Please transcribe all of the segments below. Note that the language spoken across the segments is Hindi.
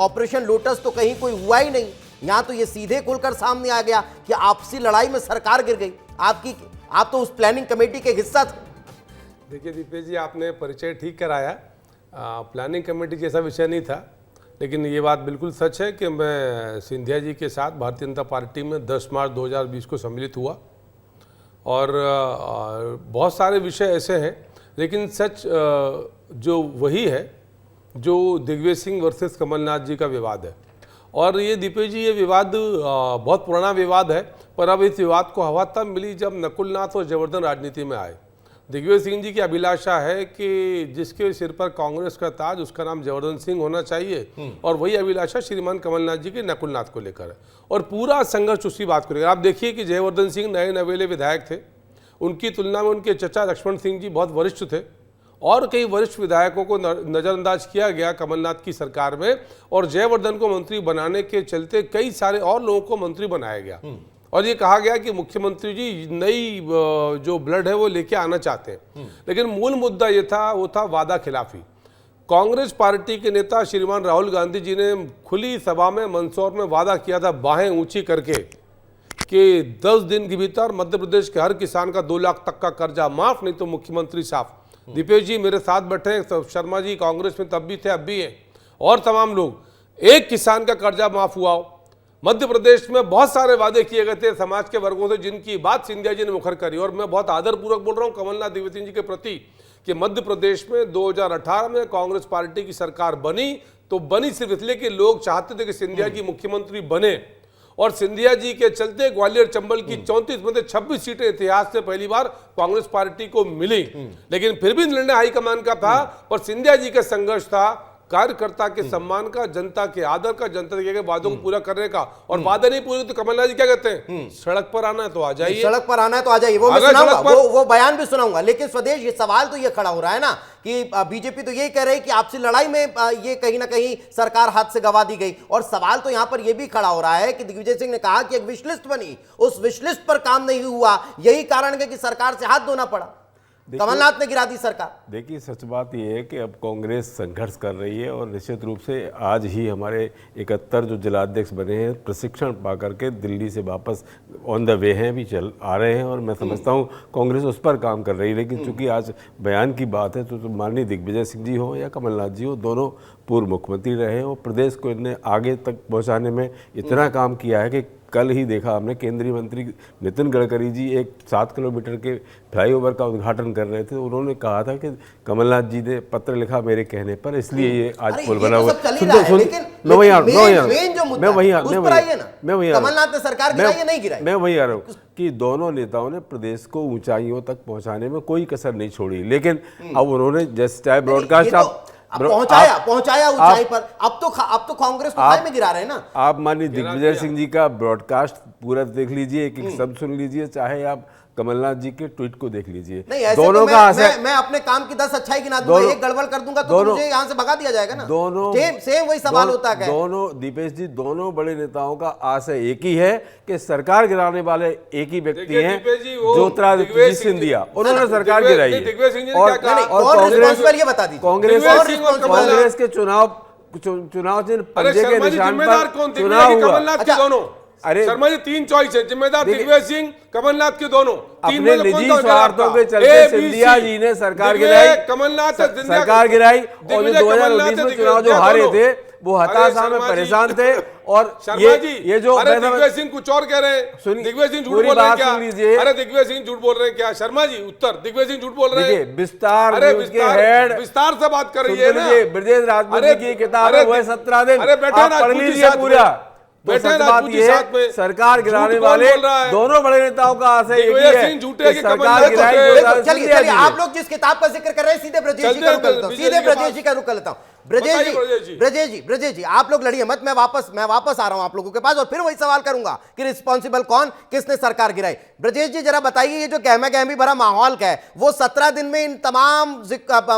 ऑपरेशन लोटस तो कहीं कोई हुआ ही नहीं। यहां तो ये सीधे खुलकर सामने आ गया कि आपसी लड़ाई में सरकार गिर गई। आप तो उस प्लानिंग कमेटी के हिस्सा थे। देखिए दीपेश जी, आपने परिचय ठीक कराया। प्लानिंग कमेटी जैसा विषय नहीं था, लेकिन ये बात बिल्कुल सच है कि मैं सिंधिया जी के साथ भारतीय जनता पार्टी में 10 मार्च 2020 को सम्मिलित हुआ और बहुत सारे विषय ऐसे हैं, लेकिन सच जो वही है जो दिग्विजय सिंह वर्सेस कमलनाथ जी का विवाद है। और ये दीपेश जी, ये विवाद बहुत पुराना विवाद है, पर अब इस विवाद को हवा तब मिली जब नकुलनाथ और जयवर्धन राजनीति में आए। दिग्विजय सिंह जी की अभिलाषा है कि जिसके सिर पर कांग्रेस का ताज उसका नाम जयवर्धन सिंह होना चाहिए, और वही अभिलाषा श्रीमान कमलनाथ जी के नकुलनाथ को लेकर है, और पूरा संघर्ष उसी बात को लेकर। आप देखिए कि जयवर्धन सिंह नए नवेले विधायक थे, उनकी तुलना में उनके चचा लक्ष्मण सिंह जी बहुत वरिष्ठ थे, और कई वरिष्ठ विधायकों को नज़रअंदाज किया गया कमलनाथ की सरकार में, और जयवर्धन को मंत्री बनाने के चलते कई सारे और लोगों को मंत्री बनाया गया, और ये कहा गया कि मुख्यमंत्री जी नई जो ब्लड है वो लेके आना चाहते हैं। लेकिन मूल मुद्दा ये था, वो था वादा खिलाफी। कांग्रेस पार्टी के नेता श्रीमान राहुल गांधी जी ने खुली सभा में मंदसौर में वादा किया था, बाहें ऊंची करके, कि 10 दिन के भीतर मध्य प्रदेश के हर किसान का 2 लाख तक का कर्जा माफ, नहीं तो मुख्यमंत्री साफ। दीपेश जी मेरे साथ बैठे हैं, शर्मा जी कांग्रेस में तब भी थे, अब भी हैं, और तमाम लोग, एक किसान का कर्जा माफ हुआ हो। मध्य प्रदेश में बहुत सारे वादे किए गए थे समाज के वर्गों से, जिनकी बात सिंधिया जी ने मुखर करी। और मैं बहुत आदरपूर्वक बोल रहा हूं कमलनाथ दिग्विजय सिंह जी के प्रति कि मध्य प्रदेश में 2018 में कांग्रेस पार्टी की सरकार बनी, तो बनी सिर्फ इसलिए कि लोग चाहते थे कि सिंधिया जी मुख्यमंत्री बने, और सिंधिया जी के चलते ग्वालियर चंबल की 34 में से 26 सीटें इतिहास से पहली बार कांग्रेस पार्टी को मिली। लेकिन फिर भी निर्णय हाईकमान का था, और सिंधिया जी का संघर्ष था कार्यकर्ता के सम्मान का, जनता के आदर का, जनता के वादों को पूरा करने का। और वादे नहीं पूरे तो कमलनाथ जी क्या कहते हैं, सड़क पर आना है तो आ जाइए, सड़क पर आना है तो आ जाइए। वो मैं सुनाऊंगा, वो बयान भी सुनाऊंगा। लेकिन स्वदेश, ये सवाल तो ये खड़ा हो रहा है ना कि बीजेपी तो यही कह रही है कि आपसी लड़ाई में ये कहीं ना कहीं सरकार हाथ से गवा दी गई, और सवाल तो यहां पर यह भी खड़ा हो रहा है कि दिग्विजय सिंह ने कहा कि एक विश लिस्ट बनी, उस विश लिस्ट पर काम नहीं हुआ, यही कारण है कि सरकार से हाथ धोना पड़ा, कमलनाथ ने गिरा दी सरकार। देखिए सच बात यह है कि अब कांग्रेस संघर्ष कर रही है, और निश्चित रूप से आज ही हमारे 71 जो जिलाध्यक्ष बने हैं प्रशिक्षण पा करके दिल्ली से वापस ऑन द वे हैं, भी चल आ रहे हैं, और मैं समझता हूं कांग्रेस उस पर काम कर रही है। लेकिन चूंकि आज बयान की बात है, तो माननीय दिग्विजय सिंह जी हो या कमलनाथ जी हो, दोनों पूर्व मुख्यमंत्री रहे हैं, और प्रदेश को इन्हें आगे तक पहुँचाने में इतना काम किया है कि कल ही देखा हमने केंद्रीय मंत्री नितिन गडकरी जी एक 7 किलोमीटर के फ्लाईओवर का उद्घाटन कर रहे थे। उन्होंने कहा था कि कमलनाथ जी ने पत्र लिखा मेरे कहने पर, इसलिए ये आज पुल बना हुआ। मैं वही आ रहा हूँ कि दोनों नेताओं ने प्रदेश को ऊंचाइयों तक पहुंचाने में कोई कसर नहीं छोड़ी। लेकिन अब उन्होंने जैसे चाहे ब्रॉडकास्ट पहुंचाया ऊंचाई पर, अब तो कांग्रेस को खाई में गिरा रहे हैं ना। आप माननीय दिग्विजय सिंह जी का ब्रॉडकास्ट पूरा देख लीजिए, एक एक शब्द सुन लीजिए, चाहे आप कमलनाथ जी के ट्वीट को देख लीजिए। दोनों का मैं अपने काम की 10 अच्छाई गिना दूंगा, एक गड़बड़ कर दूंगा तो मुझे यहाँ से भगा दिया जाएगा ना। दोनों सेम वही सवाल होता है। दोनों दीपेश जी, दोनों बड़े नेताओं का आशय एक ही है कि सरकार गिराने वाले एक ही व्यक्ति हैं, ज्योतिरादित्य सिंधिया। उन्होंने सरकार गिराई है, और कांग्रेस के चुनाव चिन्ह पंजे के निशान पर चुनाव हुआ। अरे शर्मा जी, 3 चॉइस है, जिम्मेदार दिग्विजय सिंह कमलनाथ के दोनों। अपने निजी स्वार्थों के चलते सिंधिया जी ने सरकार गिराई, कमलनाथ सरकार गिराई, और 2019 में चुनाव जो हारे थे वो हताशा में परेशान थे। और ये जो दिग्विजय सिंह कुछ और कह रहे हैं, दिग्विजय सिंह झूठ बोल रहे हैं क्या? अरे दिग्विजय सिंह झूठ बोल रहे हैं क्या? शर्मा जी उत्तर, दिग्विजय सिंह झूठ बोल रहे हैं? विस्तार से बात कर रही है ना, ब्रजेश राजपूत की किताब है, वो है 17 दिन, पढ़ लीजिए पूरा। सरकार गिराने वाले दोनों बड़े नेताओं का आशय एक ही है कि सरकार गिराई। चलिए आप लोग जिस किताब का जिक्र कर रहे हैं, सीधे ब्रजेश जी का रुख लेता हूं, सीधे ब्रजेश जी का रुख लेता हूं। ब्रजेश जी आप लोग लड़िए मत, मैं वापस आ रहा हूं आप लोगों के पास, और फिर वही सवाल करूंगा कि रिस्पॉन्सिबल कौन, किसने सरकार गिराई। ब्रजेश जी जरा बताइए, ये जो गहमा गहमी भरा माहौल है, वो 17 दिन में इन तमाम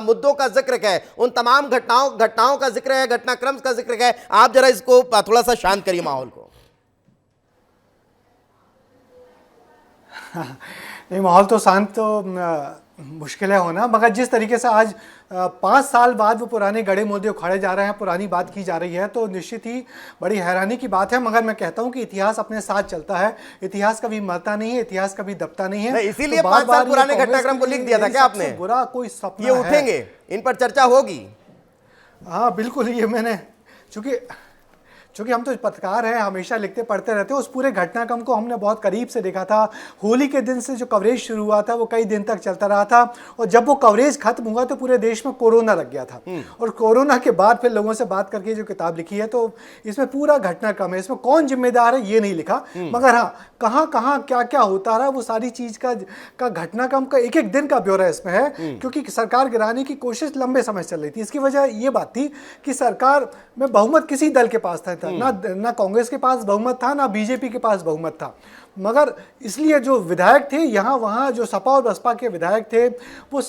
मुद्दों का जिक्र है, उन तमाम घटनाओं का जिक्र है, घटनाक्रम का जिक्र है, आप जरा इसको थोड़ा सा शांत करिए माहौल को। नहीं, माहौल तो शांत तो मुश्किल है होना, मगर जिस तरीके से आज 5 साल बाद वो पुराने गड़े मुद्दे उखाड़े जा रहे हैं, पुरानी बात की जा रही है, तो निश्चित ही बड़ी हैरानी की बात है। मगर मैं कहता हूं कि इतिहास अपने साथ चलता है, इतिहास कभी मरता नहीं है, इतिहास कभी दबता नहीं है। इसीलिए 5 साल पुराने घटनाक्रम को लिख दिया था क्या आपने? बुरा कोई सपना ये उठेंगे, इन पर चर्चा होगी। हाँ बिल्कुल, ये मैंने चूंकि हम तो पत्रकार हैं, हमेशा लिखते पढ़ते रहते हैं। उस पूरे घटनाक्रम को हमने बहुत करीब से देखा था। होली के दिन से जो कवरेज शुरू हुआ था वो कई दिन तक चलता रहा था, और जब वो कवरेज खत्म हुआ तो पूरे देश में कोरोना लग गया था। और कोरोना के बाद फिर लोगों से बात करके जो किताब लिखी है, तो इसमें पूरा घटनाक्रम है, इसमें कौन जिम्मेदार है ये नहीं लिखा, मगर हाँ कहाँ कहाँ क्या क्या होता रहा वो सारी चीज का घटनाक्रम का एक एक दिन का ब्यौरा इसमें है। क्योंकि सरकार गिराने की कोशिश लंबे समय से चल रही थी। इसकी वजह ये बात थी कि सरकार में बहुमत किसी दल के पास था, ना कांग्रेस के पास बहुमत था, ना बीजेपी के पास बहुमत था। मगर इसलिए जो विधायक थे यहाँ वहाँ, जो सपा और बसपा के विधायक थे, वो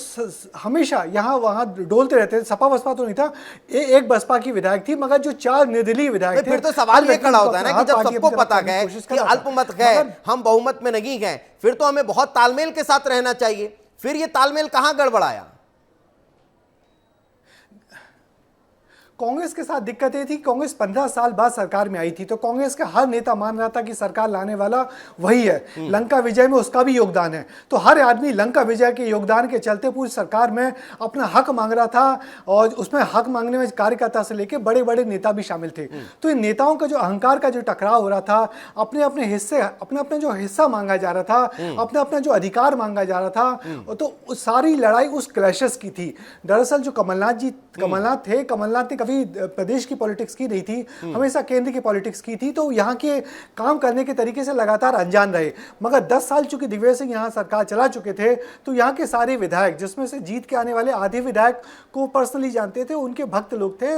हमेशा यहाँ वहाँ डोलते रहते थे। सपा बसपा तो नहीं था, एक बसपा की विधायक थी, मगर जो 4 निर्दलीय विधायक थे। फिर तो सवाल ये खड़ा होता है ना कि जब सबको पता है कि अल्पमत है, हम बहुमत में नहीं गए, फिर तो हमें बहुत तालमेल के साथ रहना चाहिए। फिर ये तालमेल कहाँ गड़बड़ाया? कांग्रेस के साथ दिक्कत ये थी, कांग्रेस 15 साल बाद सरकार में आई थी, तो कांग्रेस का हर नेता मान रहा था कि सरकार लाने वाला वही है। लंका विजय में उसका भी योगदान है, तो हर आदमी लंका विजय के योगदान के चलते पूरी सरकार में अपना हक मांग रहा था। और उसमें हक मांगने में कार्यकर्ता से लेकर बड़े बड़े नेता भी शामिल थे। तो इन नेताओं का जो अहंकार का जो टकराव हो रहा था, अपने अपने हिस्से, अपने अपने जो हिस्सा मांगा जा रहा था, अपना अपना जो अधिकार मांगा जा रहा था, तो सारी लड़ाई उस क्लैशेस की थी। दरअसल जो कमलनाथ थे, कमलनाथ ने कभी प्रदेश की पॉलिटिक्स की नहीं थी, हमेशा केंद्र की पॉलिटिक्स की थी, तो यहाँ के काम करने के तरीके से लगातार अनजान रहे। मगर 10 साल चूंकि दिग्विजय सिंह यहाँ सरकार चला चुके थे, तो यहाँ के सारे विधायक, जिसमें से जीत के आने वाले आधे विधायक को पर्सनली जानते थे, उनके भक्त लोग थे,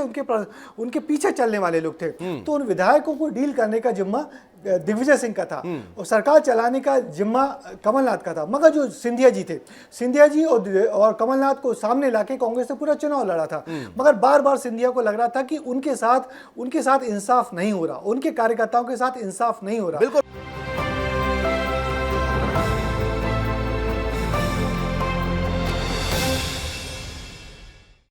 उनके पीछे चलने वाले लोग थे। तो उन विधायकों को डील करने का जिम्मा दिग्विजय सिंह का था और सरकार चलाने का जिम्मा कमलनाथ का था। मगर जो सिंधिया जी थे, सिंधिया जी और कमलनाथ को सामने लाके कांग्रेस ने पूरा चुनाव लड़ा था। मगर बार बार सिंधिया को लग रहा था कि उनके साथ इंसाफ नहीं हो रहा, उनके कार्यकर्ताओं के साथ इंसाफ नहीं हो रहा। बिल्कुल।